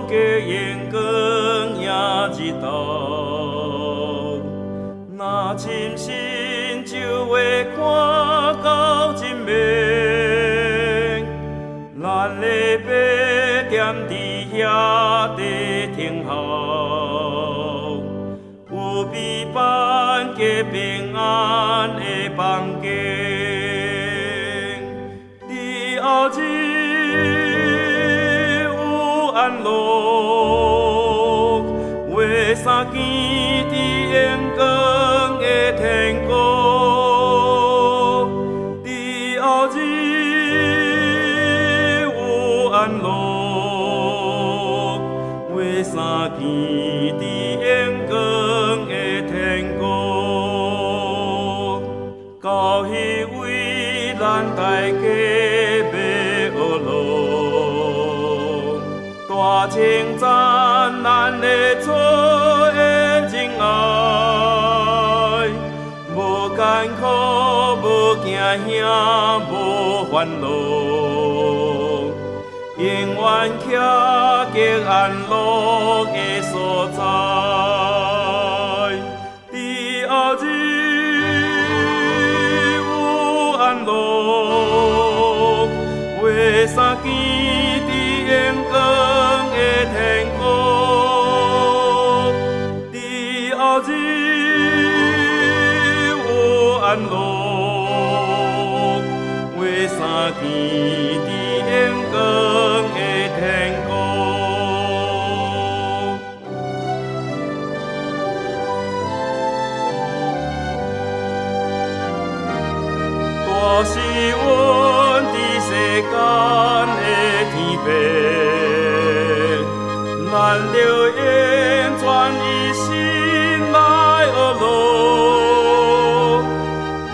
给眼光也一道，那深深就会看到真明，咱的白点伫遐地停候，有美版加平安的房间，伫后日有安乐。画三更伫阳光的天国，伫后日有安乐。画三更伫阳光的天国，到迄位咱大家要学咯。大称赞咱的错的真爱，无艰苦，无惊吓，无烦恼，永远徛极安乐的所在。伫后日有安乐，画三更伫阳光的天国，伫后日有安乐，画三更伫阳光的天国。大是阮伫世间的天父，咱着完全一心来学咯。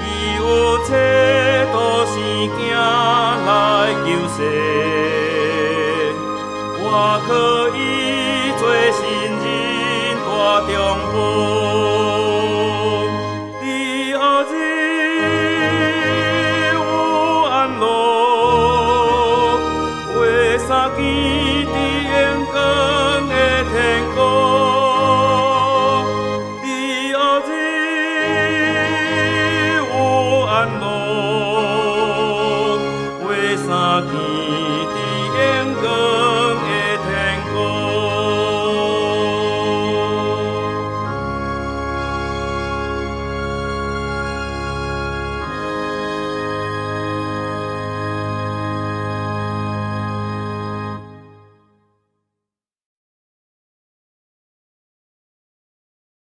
伊有切多生囝来救世，我靠伊做新人大丈夫。